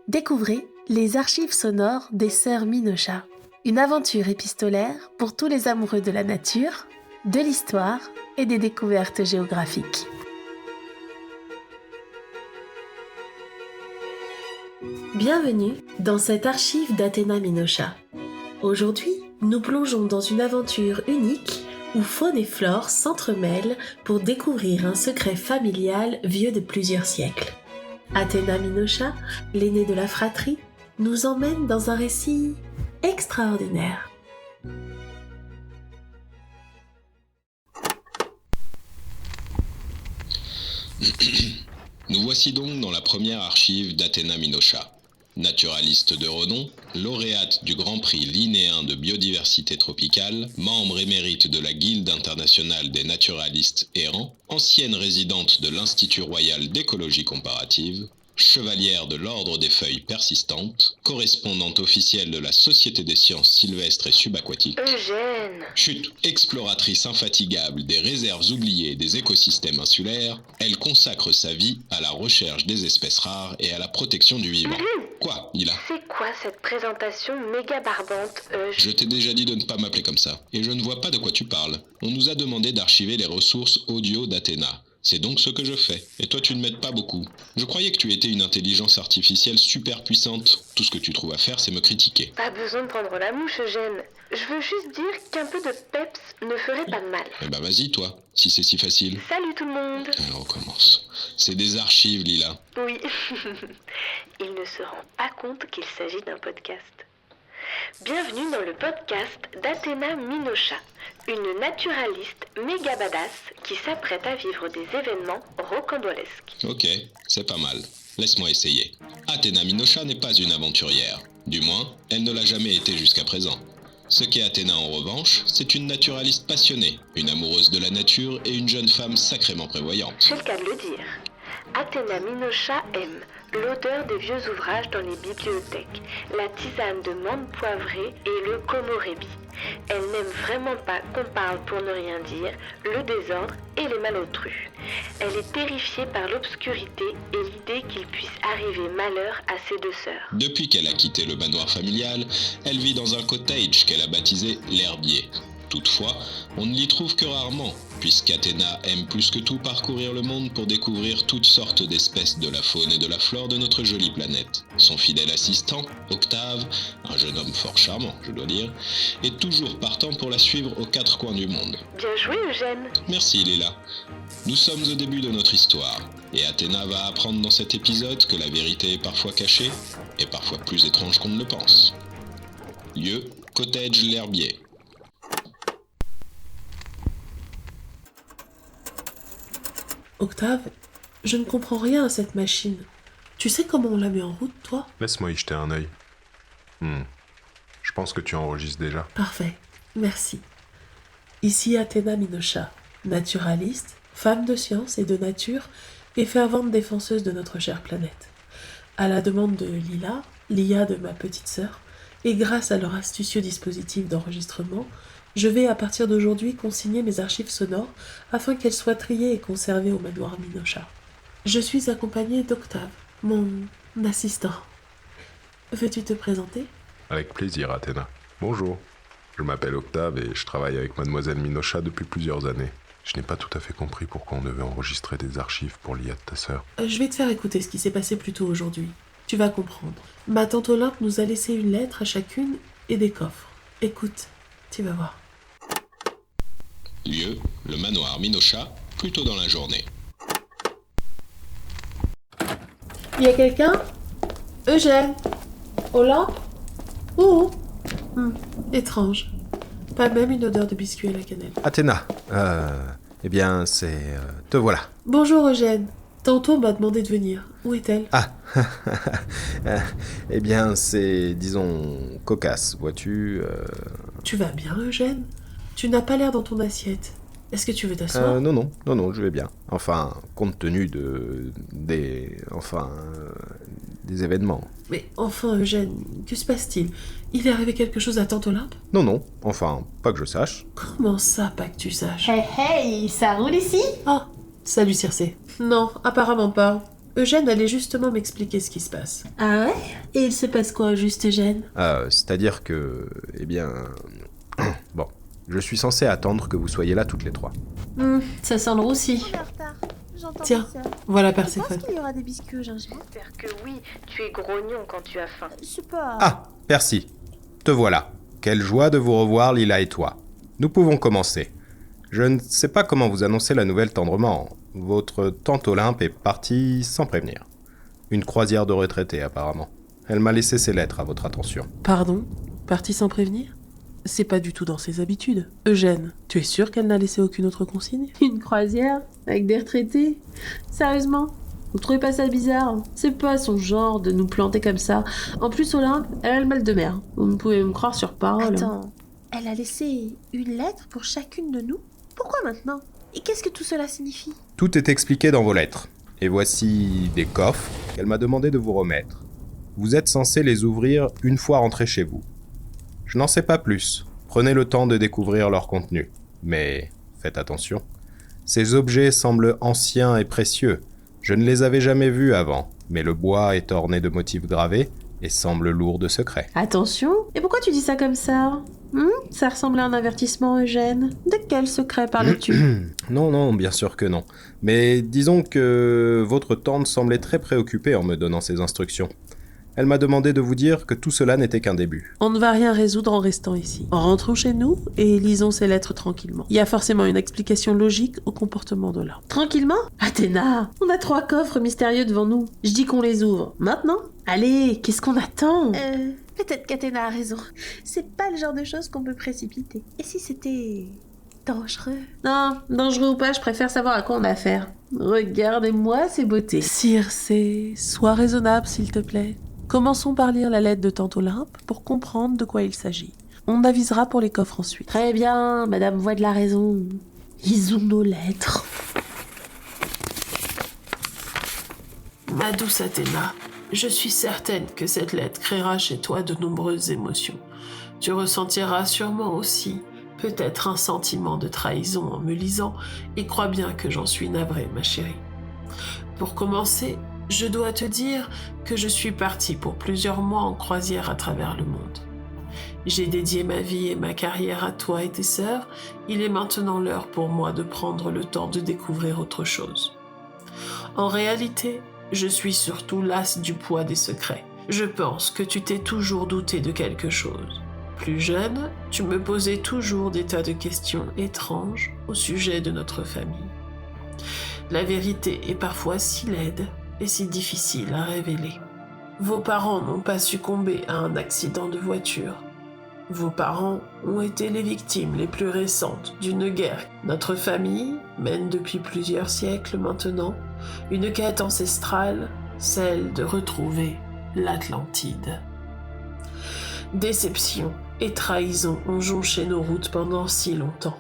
Découvrez les archives sonores des sœurs Minocha, une aventure épistolaire pour tous les amoureux de la nature, de l'histoire et des découvertes géographiques. Bienvenue dans cette archive d'Athéna Minocha. Aujourd'hui, nous plongeons dans une aventure unique où faune et flore s'entremêlent pour découvrir un secret familial vieux de plusieurs siècles. Athéna Minocha, l'aînée de la fratrie, nous emmène dans un récit extraordinaire. Nous voici donc dans la première archive d'Athéna Minocha. Naturaliste de renom, lauréate du Grand Prix Linnéen de biodiversité tropicale, membre émérite de la Guilde internationale des naturalistes errants, ancienne résidente de l'Institut royal d'écologie comparative, chevalière de l'Ordre des feuilles persistantes, correspondante officielle de la Société des sciences sylvestres et subaquatiques, Eugène. Chut, exploratrice infatigable des réserves oubliées des écosystèmes insulaires, elle consacre sa vie à la recherche des espèces rares et à la protection du vivant. Quoi, Lila? C'est quoi cette présentation méga barbante, Je t'ai déjà dit de ne pas m'appeler comme ça, et je ne vois pas de quoi tu parles. On nous a demandé d'archiver les ressources audio d'Athéna. C'est donc ce que je fais, et toi tu ne m'aides pas beaucoup. Je croyais que tu étais une intelligence artificielle super puissante. Tout ce que tu trouves à faire, c'est me critiquer. Pas besoin de prendre la mouche, Eugène. Je veux juste dire qu'un peu de peps ne ferait pas de mal. Eh ben vas-y toi, si c'est si facile. Salut tout le monde. Alors on recommence. C'est des archives, Lila. Oui. Il ne se rend pas compte qu'il s'agit d'un podcast. Bienvenue dans le podcast d'Athéna Minocha, une naturaliste méga badass qui s'apprête à vivre des événements rocambolesques. Ok, c'est pas mal. Laisse-moi essayer. Athéna Minocha n'est pas une aventurière. Du moins, elle ne l'a jamais été jusqu'à présent. Ce qu'est Athéna en revanche, c'est une naturaliste passionnée, une amoureuse de la nature et une jeune femme sacrément prévoyante. C'est le cas de le dire. Athéna Minocha aime l'odeur des vieux ouvrages dans les bibliothèques, la tisane de menthe poivrée et le komorebi. Elle n'aime vraiment pas qu'on parle pour ne rien dire, le désordre et les malotrus. Elle est terrifiée par l'obscurité et l'idée qu'il puisse arriver malheur à ses deux sœurs. Depuis qu'elle a quitté le manoir familial, elle vit dans un cottage qu'elle a baptisé l'Herbier. Toutefois, on ne l'y trouve que rarement, puisqu'Athéna aime plus que tout parcourir le monde pour découvrir toutes sortes d'espèces de la faune et de la flore de notre jolie planète. Son fidèle assistant, Octave, un jeune homme fort charmant, je dois dire, est toujours partant pour la suivre aux quatre coins du monde. Bien joué, Eugène. Merci, Léla. Nous sommes au début de notre histoire, et Athéna va apprendre dans cet épisode que la vérité est parfois cachée, et parfois plus étrange qu'on ne le pense. Lieu, cottage l'Herbier. Octave, je ne comprends rien à cette machine. Tu sais comment on la met en route, toi ? Laisse-moi y jeter un œil. Je pense que tu enregistres déjà. Parfait, merci. Ici Athéna Minocha, naturaliste, femme de science et de nature et fervente défenseuse de notre chère planète. À la demande de Lila, l'IA de ma petite sœur, et grâce à leur astucieux dispositif d'enregistrement, je vais à partir d'aujourd'hui consigner mes archives sonores afin qu'elles soient triées et conservées au manoir Minocha. Je suis accompagnée d'Octave, mon assistant. Veux-tu te présenter ? Avec plaisir, Athéna. Bonjour. Je m'appelle Octave et je travaille avec mademoiselle Minocha depuis plusieurs années. Je n'ai pas tout à fait compris pourquoi on devait enregistrer des archives pour l'IA de ta sœur. Je vais te faire écouter ce qui s'est passé plus tôt aujourd'hui. Tu vas comprendre. Ma tante Olympe nous a laissé une lettre à chacune et des coffres. Écoute, tu vas voir. Lieu, le manoir Minocha, plus tôt dans la journée. Il y a quelqu'un ? Eugène ? Olympe ? Ouh étrange. Pas même une odeur de biscuit à la cannelle. Athéna, eh bien, te voilà. Bonjour Eugène. Tantôt on m'a demandé de venir. Où est-elle ? Ah, eh bien, c'est, disons, cocasse, vois-tu. Tu vas bien, Eugène ? Tu n'as pas l'air dans ton assiette. Est-ce que tu veux t'asseoir ? Non, je vais bien. Enfin, compte tenu des événements. Mais enfin, Eugène, que se passe-t-il ? Il est arrivé quelque chose à tante Olympe ? Non, enfin, pas que je sache. Comment ça, pas que tu saches ? Hey, ça roule ici ? Ah, salut Circé. Non, apparemment pas. Eugène allait justement m'expliquer ce qui se passe. Ah ouais? Et il se passe quoi, juste Eugène? C'est-à-dire que... Eh bien... Bon, je suis censé attendre que vous soyez là toutes les trois. Ça sent le roussi. On est en retard. J'entends Tiens, ça. voilà Je Perséphone. pense qu'il y aura des biscuits au gingembre. J'espère que oui, tu es grognon quand tu as faim. C'est pas... Ah, Percy, te voilà. Quelle joie de vous revoir, Lila et toi. Nous pouvons commencer. Je ne sais pas comment vous annoncer la nouvelle tendrement. Votre tante Olympe est partie sans prévenir. Une croisière de retraités, apparemment. Elle m'a laissé ses lettres à votre attention. Pardon? Parti sans prévenir? C'est pas du tout dans ses habitudes. Eugène, tu es sûr qu'elle n'a laissé aucune autre consigne? Une croisière? Avec des retraités? Sérieusement? Vous trouvez pas ça bizarre? C'est pas son genre de nous planter comme ça. En plus, Olympe, elle a le mal de mer. Vous pouvez me croire sur parole. Attends, elle a laissé une lettre pour chacune de nous? Pourquoi maintenant? Et qu'est-ce que tout cela signifie? Tout est expliqué dans vos lettres. Et voici des coffres qu'elle m'a demandé de vous remettre. Vous êtes censé les ouvrir une fois rentré chez vous. Je n'en sais pas plus. Prenez le temps de découvrir leur contenu. Mais faites attention. Ces objets semblent anciens et précieux. Je ne les avais jamais vus avant, mais le bois est orné de motifs gravés et semble lourd de secrets. Attention. Et pourquoi tu dis ça comme ça? Ça ressemble à un avertissement, Eugène. De quel secret parles-tu? Non, bien sûr que non. Mais disons que votre tante semblait très préoccupée en me donnant ces instructions. Elle m'a demandé de vous dire que tout cela n'était qu'un début. On ne va rien résoudre en restant ici. Rentrons chez nous et lisons ces lettres tranquillement. Il y a forcément une explication logique au comportement de l'Olympe. Tranquillement? Athéna, on a 3 coffres mystérieux devant nous. Je dis qu'on les ouvre. Maintenant? Allez, qu'est-ce qu'on attend? Peut-être qu'Athéna a raison. C'est pas le genre de choses qu'on peut précipiter. Et si c'était... dangereux? Non, dangereux ou pas, je préfère savoir à quoi on a affaire. Regardez-moi ces beautés. Circé, sois raisonnable s'il te plaît. Commençons par lire la lettre de tante Olympe pour comprendre de quoi il s'agit. On avisera pour les coffres ensuite. Très bien, madame voit de la raison. Lisons nos lettres. Ma douce Athéna, je suis certaine que cette lettre créera chez toi de nombreuses émotions. Tu ressentiras sûrement aussi peut-être un sentiment de trahison en me lisant, et crois bien que j'en suis navrée, ma chérie. Pour commencer, je dois te dire que je suis partie pour plusieurs mois en croisière à travers le monde. J'ai dédié ma vie et ma carrière à toi et tes sœurs. Il est maintenant l'heure pour moi de prendre le temps de découvrir autre chose. En réalité, je suis surtout lasse du poids des secrets. Je pense que tu t'es toujours douté de quelque chose. Plus jeune, tu me posais toujours des tas de questions étranges au sujet de notre famille. La vérité est parfois si laide et si difficile à révéler. Vos parents n'ont pas succombé à un accident de voiture. Vos parents ont été les victimes les plus récentes d'une guerre. Notre famille mène depuis plusieurs siècles maintenant une quête ancestrale, celle de retrouver l'Atlantide. Déception et trahison ont jonché nos routes pendant si longtemps.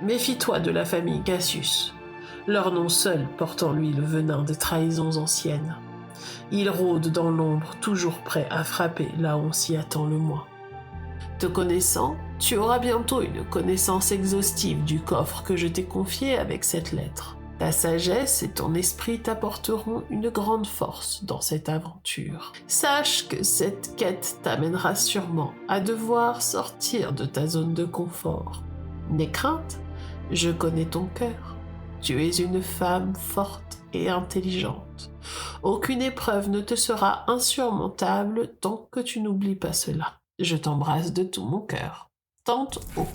Méfie-toi de la famille Cassius. Leur nom seul porte en lui le venin des trahisons anciennes. Il rôde dans l'ombre, toujours prêt à frapper là où on s'y attend le moins. Te connaissant, tu auras bientôt une connaissance exhaustive du coffre que je t'ai confié avec cette lettre. Ta sagesse et ton esprit t'apporteront une grande force dans cette aventure. Sache que cette quête t'amènera sûrement à devoir sortir de ta zone de confort. N'aie crainte, je connais ton cœur. Tu es une femme forte et intelligente. Aucune épreuve ne te sera insurmontable tant que tu n'oublies pas cela. Je t'embrasse de tout mon cœur. Tante O.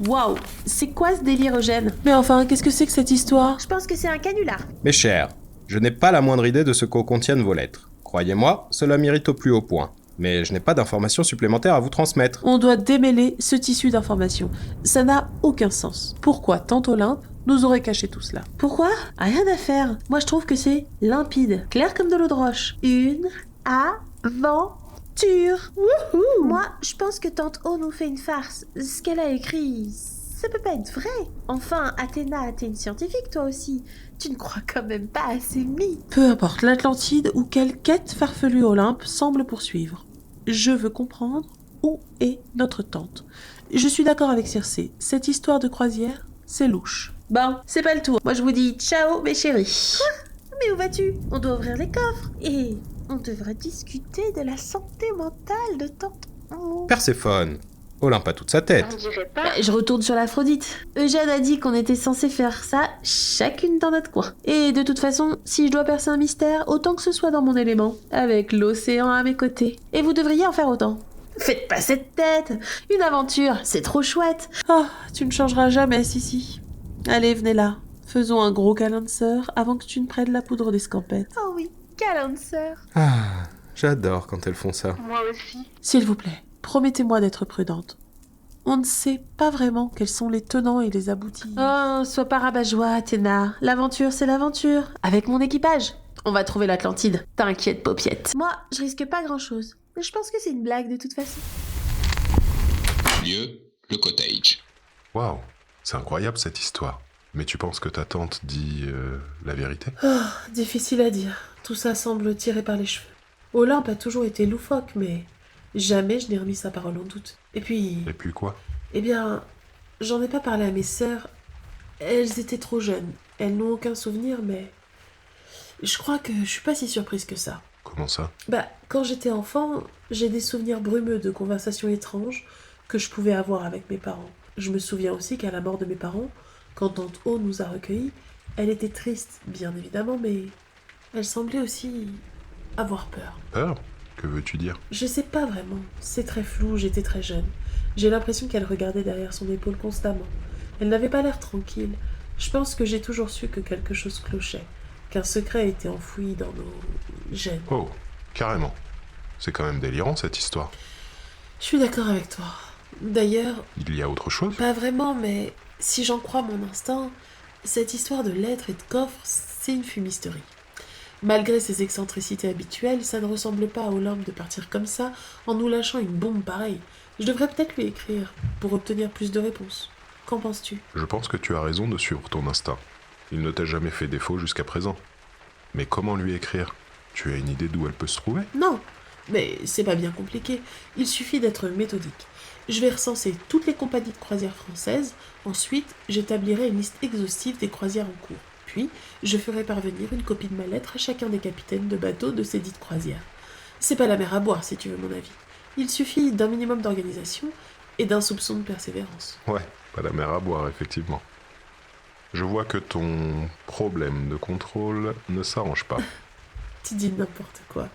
Waouh, c'est quoi ce délire, Eugène? Mais enfin, qu'est-ce que c'est que cette histoire? Je pense que c'est un canular. Mes chers, je n'ai pas la moindre idée de ce que contiennent vos lettres. Croyez-moi, cela m'irrite au plus haut point. Mais je n'ai pas d'informations supplémentaires à vous transmettre. On doit démêler ce tissu d'informations. Ça n'a aucun sens. Pourquoi tante Olympe nous aurait caché tout cela? Pourquoi? Rien à faire. Moi, je trouve que c'est limpide, clair comme de l'eau de roche. Une aventure. Wouhou! Moi, je pense que Tante O nous fait une farce. Ce qu'elle a écrit, ça peut pas être vrai. Enfin, Athéna, t'es une scientifique toi aussi. Tu ne crois quand même pas à ces mythes. Peu importe l'Atlantide ou quelle quête farfelue Olympe semble poursuivre. Je veux comprendre où est notre tante. Je suis d'accord avec Circé. Cette histoire de croisière, c'est louche. Bon, c'est pas le tour. Moi je vous dis ciao mes chéris. Mais où vas-tu? On doit ouvrir les coffres. Et on devrait discuter de la santé mentale de tante. Oh. Perséphone, Olympe a toute sa On tête. dirait pas. Je retourne sur l'Aphrodite. Eugène a dit qu'on était censé faire ça chacune dans notre coin. Et de toute façon, si je dois percer un mystère, autant que ce soit dans mon élément, avec l'océan à mes côtés. Et vous devriez en faire autant. Faites pas cette tête. Une aventure, c'est trop chouette. Oh, tu ne changeras jamais, Sissi. Allez, venez là. Faisons un gros câlin de sœur avant que tu ne prennes la poudre d'escampette. Oh oui, câlin de sœur. Ah, j'adore quand elles font ça. Moi aussi. S'il vous plaît, promettez-moi d'être prudente. On ne sait pas vraiment quels sont les tenants et les aboutis. Oh, sois pas rabat-joie, Athéna. L'aventure, c'est l'aventure. Avec mon équipage. On va trouver l'Atlantide. T'inquiète, paupiette. Moi, je risque pas grand-chose. Mais je pense que c'est une blague de toute façon. Lieu, le cottage. Waouh, c'est incroyable cette histoire. Mais tu penses que ta tante dit la vérité? Oh, difficile à dire. Tout ça semble tiré par les cheveux. Olympe a toujours été loufoque, mais jamais je n'ai remis sa parole en doute. Et puis, Et puis quoi? eh bien, j'en ai pas parlé à mes sœurs. Elles étaient trop jeunes. Elles n'ont aucun souvenir, mais je crois que je suis pas si surprise que ça. Comment ça? Bah, quand j'étais enfant, j'ai des souvenirs brumeux de conversations étranges que je pouvais avoir avec mes parents. Je me souviens aussi qu'à la mort de mes parents, quand tante O nous a recueillis, elle était triste, bien évidemment, mais elle semblait aussi avoir peur. Peur? Que veux-tu dire? Je sais pas vraiment, c'est très flou, j'étais très jeune. J'ai l'impression qu'elle regardait derrière son épaule constamment. Elle n'avait pas l'air tranquille. Je pense que j'ai toujours su que quelque chose clochait, qu'un secret était enfoui dans nos gènes. Oh, carrément. C'est quand même délirant cette histoire. Je suis d'accord avec toi. D'ailleurs, Il y a autre chose? pas vraiment, mais si j'en crois mon instinct, cette histoire de lettres et de coffres, c'est une fumisterie. Malgré ses excentricités habituelles, ça ne ressemble pas à Olympe de partir comme ça en nous lâchant une bombe pareille. Je devrais peut-être lui écrire pour obtenir plus de réponses. Qu'en penses-tu? Je pense que tu as raison de suivre ton instinct. Il ne t'a jamais fait défaut jusqu'à présent. Mais comment lui écrire? Tu as une idée d'où elle peut se trouver? Non, mais c'est pas bien compliqué. Il suffit d'être méthodique. Je vais recenser toutes les compagnies de croisière françaises. Ensuite, j'établirai une liste exhaustive des croisières en cours. Puis, je ferai parvenir une copie de ma lettre à chacun des capitaines de bateaux de ces dites croisières. C'est pas la mer à boire, si tu veux mon avis. Il suffit d'un minimum d'organisation et d'un soupçon de persévérance. Ouais, pas la mer à boire, effectivement. Je vois que ton problème de contrôle ne s'arrange pas. Tu dis n'importe quoi.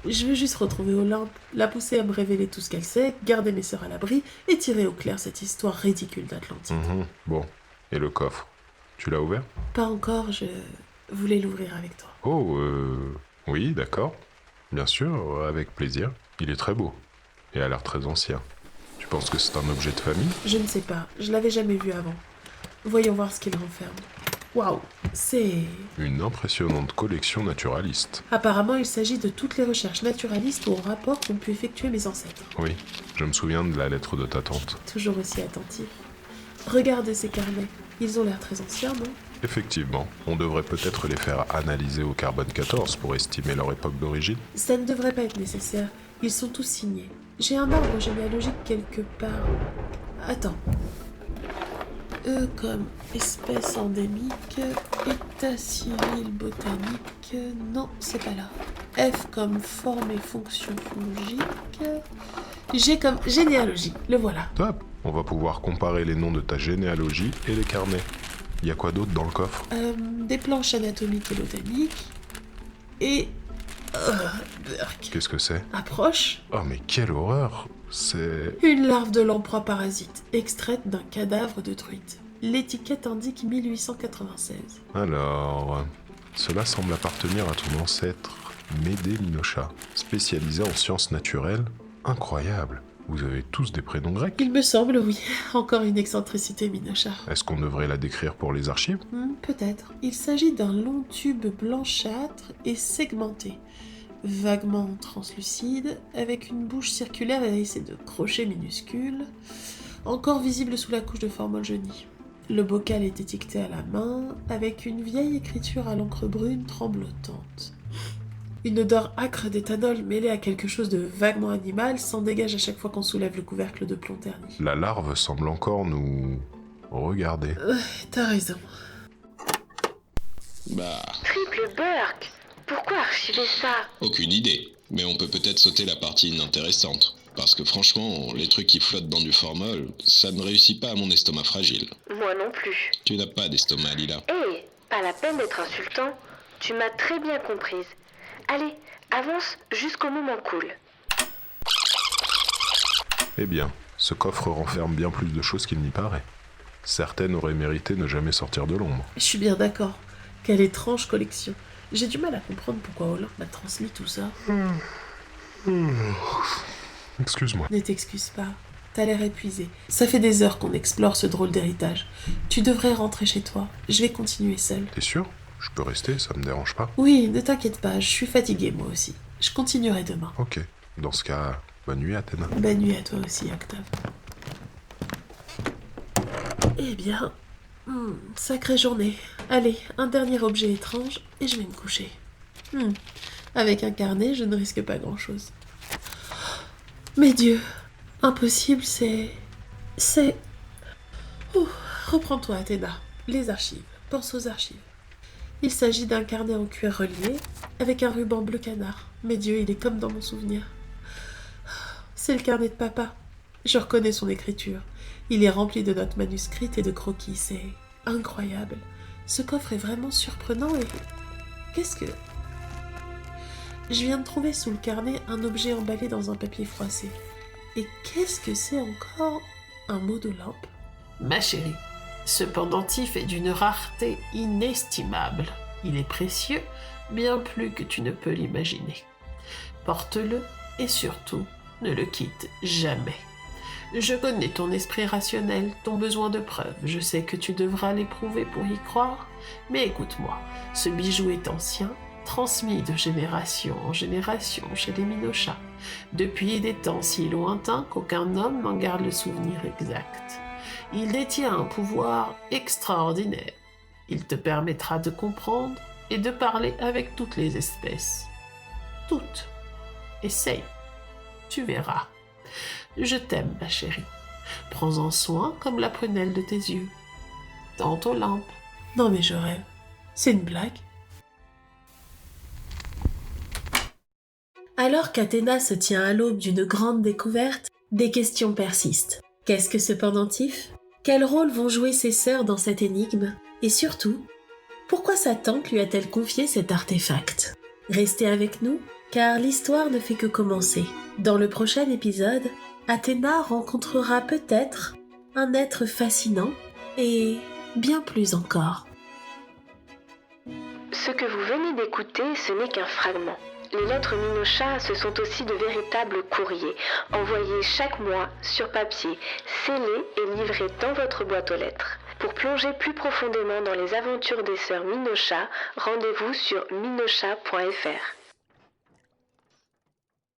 Je veux juste retrouver Olympe, la pousser à me révéler tout ce qu'elle sait, garder mes sœurs à l'abri et tirer au clair cette histoire ridicule d'Atlantide. Bon, et le coffre? Tu l'as ouvert? Pas encore, je voulais l'ouvrir avec toi. Oh, oui, d'accord. Bien sûr, avec plaisir. Il est très beau. Et a l'air très ancien. Tu penses que c'est un objet de famille? Je ne sais pas, je l'avais jamais vu avant. Voyons voir ce qu'il renferme. Waouh, c'est... Une impressionnante collection naturaliste. Apparemment, il s'agit de toutes les recherches naturalistes ou en rapport qu'ont pu effectuer mes ancêtres. Oui, je me souviens de la lettre de ta tante. Toujours aussi attentif. Regardez ces carnets. Ils ont l'air très anciens, non? Effectivement, on devrait peut-être les faire analyser au carbone 14 pour estimer leur époque d'origine. Ça ne devrait pas être nécessaire. Ils sont tous signés. J'ai un arbre généalogique quelque part. Attends. E comme espèce endémique, état civil botanique... Non, c'est pas là. F comme forme et fonction fongique... G comme généalogie. Le voilà. Top! On va pouvoir comparer les noms de ta généalogie et les carnets. Il y a quoi d'autre dans le coffre? Des planches anatomiques et botaniques. Et... Burk. Qu'est-ce que c'est? Approche. Oh mais quelle horreur! C'est... Une larve de lamproie parasite, extraite d'un cadavre de truite. L'étiquette indique 1896. Alors... Cela semble appartenir à ton ancêtre, Médée Minocha, spécialisé en sciences naturelles. Incroyable! Vous avez tous des prénoms grecs? Il me semble, oui. Encore une excentricité, Minocha. Est-ce qu'on devrait la décrire pour les archives? Peut-être. Il s'agit d'un long tube blanchâtre et segmenté, vaguement translucide, avec une bouche circulaire hérissée de crochets minuscules, encore visible sous la couche de formol jauni. Le bocal est étiqueté à la main, avec une vieille écriture à l'encre brune tremblotante. Une odeur âcre d'éthanol mêlée à quelque chose de vaguement animal s'en dégage à chaque fois qu'on soulève le couvercle de plomb terni. La larve semble encore nous Regardez. T'as raison. Bah, Triple Burke! Pourquoi archiver ça? aucune idée. Mais on peut peut-être sauter la partie inintéressante. Parce que franchement, les trucs qui flottent dans du formol, ça ne réussit pas à mon estomac fragile. Moi non plus. Tu n'as pas d'estomac, Lila. Hé, pas la peine d'être insultant. Tu m'as très bien comprise. Allez, avance jusqu'au moment cool. Eh bien, ce coffre renferme bien plus de choses qu'il n'y paraît. Certaines auraient mérité ne jamais sortir de l'ombre. Je suis bien d'accord. Quelle étrange collection. J'ai du mal à comprendre pourquoi Hollande m'a transmis tout ça. Excuse-moi. Ne t'excuse pas. T'as l'air épuisé. Ça fait des heures qu'on explore ce drôle d'héritage. Tu devrais rentrer chez toi. Je vais continuer seule. T'es sûr? Je peux rester, ça me dérange pas. Oui, ne t'inquiète pas, je suis fatiguée moi aussi. Je continuerai demain. Ok. Dans ce cas, bonne nuit, Athéna. Bonne nuit à toi aussi, Octave. Eh bien, sacrée journée. Allez, un dernier objet étrange et je vais me coucher. Avec un carnet, je ne risque pas grand-chose. Mais Dieu, impossible, c'est... Reprends-toi, Athéna. Les archives. Pense aux archives. Il s'agit d'un carnet en cuir relié, avec un ruban bleu canard. Mais Dieu, il est comme dans mon souvenir. C'est le carnet de papa. Je reconnais son écriture. Il est rempli de notes manuscrites et de croquis. C'est incroyable. Ce coffre est vraiment surprenant et... Qu'est-ce que... Je viens de trouver sous le carnet un objet emballé dans un papier froissé. Et qu'est-ce que c'est encore? Un mot de lampe? Ma chérie, ce pendentif est d'une rareté inestimable. Il est précieux, bien plus que tu ne peux l'imaginer. Porte-le et surtout, ne le quitte jamais. Je connais ton esprit rationnel, ton besoin de preuves. Je sais que tu devras l'éprouver pour y croire. Mais écoute-moi, ce bijou est ancien, transmis de génération en génération chez les Minocha, depuis des temps si lointains qu'aucun homme n'en garde le souvenir exact. Il détient un pouvoir extraordinaire. Il te permettra de comprendre et de parler avec toutes les espèces. Toutes. Essaye. Tu verras. Je t'aime, ma chérie. Prends-en soin comme la prunelle de tes yeux. Tente aux lampes. Non mais je rêve. C'est une blague. Alors qu'Athéna se tient à l'aube d'une grande découverte, des questions persistent. Qu'est-ce que ce pendentif? Quel rôle vont jouer ses sœurs dans cette énigme? Et surtout, pourquoi sa tante lui a-t-elle confié cet artefact? Restez avec nous, car l'histoire ne fait que commencer. Dans le prochain épisode, Athéna rencontrera peut-être un être fascinant et bien plus encore. Ce que vous venez d'écouter, ce n'est qu'un fragment. Les lettres Minocha, ce sont aussi de véritables courriers, envoyés chaque mois sur papier, scellés et livrés dans votre boîte aux lettres. Pour plonger plus profondément dans les aventures des sœurs Minocha, rendez-vous sur minocha.fr.